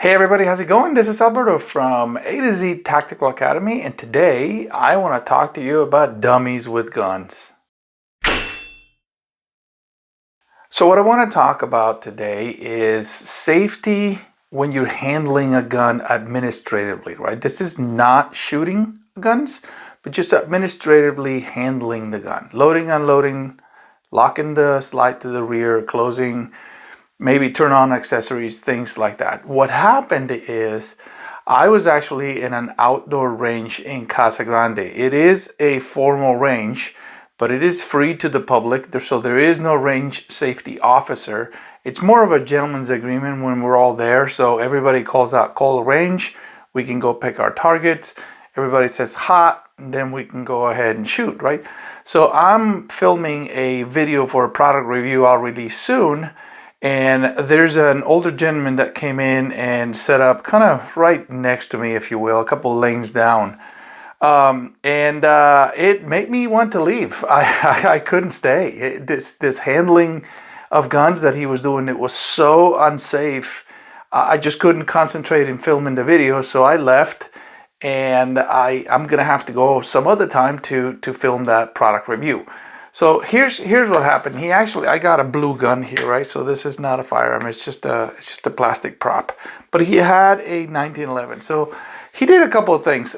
Hey everybody, how's it going? This is Alberto from A to Z Tactical Academy, and today I want to talk to you about dummies with guns. So what I want to talk about today is safety when you're handling a gun administratively, right? This is not shooting guns, but just administratively handling the gun. Loading, unloading, locking the slide to the rear, closing, maybe turn on accessories, things like that. What happened is I was actually in an outdoor range in Casa Grande. It is a formal range, but it is free to the public, so there is no range safety officer. It's more of a gentleman's agreement when we're all there, so everybody calls out call range, we can go pick our targets, everybody says hot, and then we can go ahead and shoot, right? So I'm filming a video for a product review I'll release soon, and there's an older gentleman that came in and set up kind of right next to me, if you will, a couple lanes down. It made me want to leave. I couldn't stay. This handling of guns that he was doing, it was so unsafe. I just couldn't concentrate in filming the video, so I left. And I'm gonna have to go some other time to film that product review. So here's what happened. I got a blue gun here, right? So this is not a firearm. It's just a plastic prop. But he had a 1911. So he did a couple of things.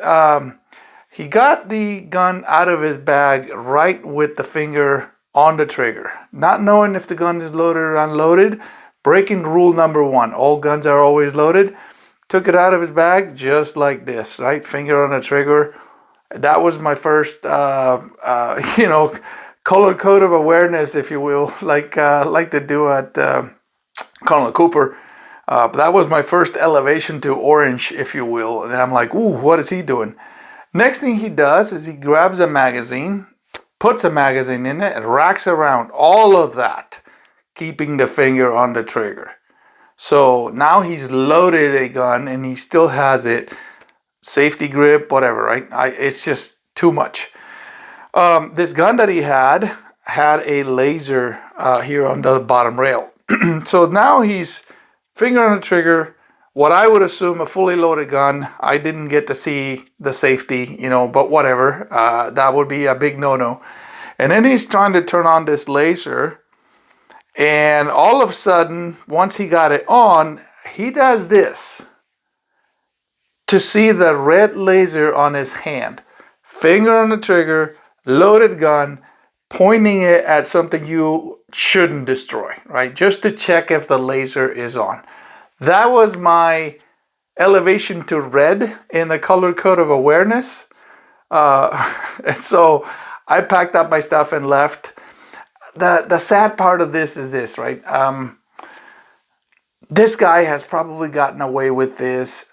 He got the gun out of his bag right with the finger on the trigger, not knowing if the gun is loaded or unloaded. Breaking rule number 1: all guns are always loaded. Took it out of his bag just like this, right? Finger on the trigger. That was my first, color code of awareness, if you will, like they do at Colonel Cooper. But that was my first elevation to orange, if you will. And then I'm like, ooh, what is he doing? Next thing he does is he grabs a magazine, puts a magazine in it, and racks around all of that, keeping the finger on the trigger. So now he's loaded a gun and he still has it, safety grip, whatever, right? It's just too much. This gun that he had a laser here on the bottom rail. So now he's finger on the trigger, what I would assume a fully loaded gun. I didn't get to see the safety, but whatever. That would be a big no-no. And then he's trying to turn on this laser. And all of a sudden, once he got it on, he does this to see the red laser on his hand. Finger on the trigger, loaded gun, pointing it at something you shouldn't destroy, right? Just to check if the laser is on. That was my elevation to red in the color code of awareness. So I packed up my stuff and left. The sad part of this is this, right? This guy has probably gotten away with this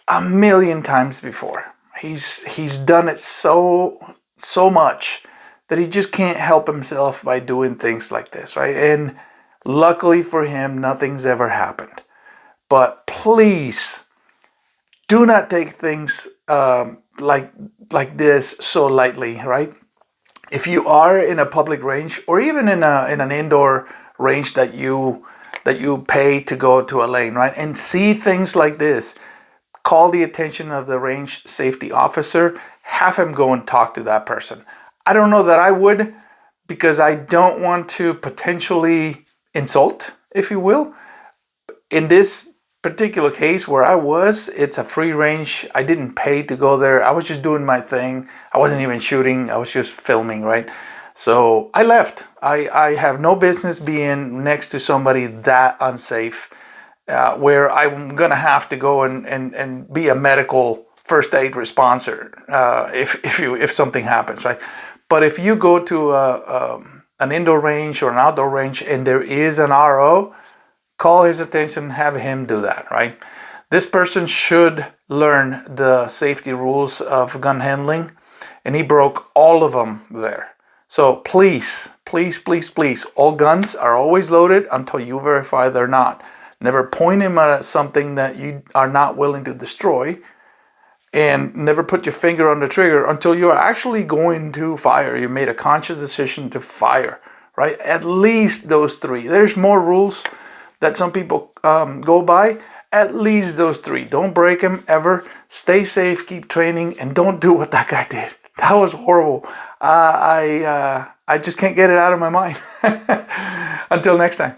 a million times before. He's done it so much that he just can't help himself by doing things like this, right? And luckily for him, nothing's ever happened. But please do not take things like this so lightly, right? If you are in a public range or even in an indoor range that you pay to go to a lane, right, and see things like this, call the attention of the range safety officer, have him go and talk to that person. I don't know that I would, because I don't want to potentially insult, if you will. In this particular case where I was, it's a free range. I didn't pay to go there. I was just doing my thing. I wasn't even shooting. I was just filming, right? So I left. I have no business being next to somebody that unsafe, where I'm gonna have to go and be a medical first aid responser if something happens, right? But if you go to an indoor range or an outdoor range and there is an RO, call his attention, have him do that, right? This person should learn the safety rules of gun handling, and he broke all of them there. So please, please, please, please, all guns are always loaded until you verify they're not. Never point him at something that you are not willing to destroy, and never put your finger on the trigger until you're actually going to fire. You made a conscious decision to fire, right? At least those 3. There's more rules that some people go by. at least those 3. Don't break them ever. Stay safe, keep training, and don't do what that guy did. That was horrible. I just can't get it out of my mind. Until next time.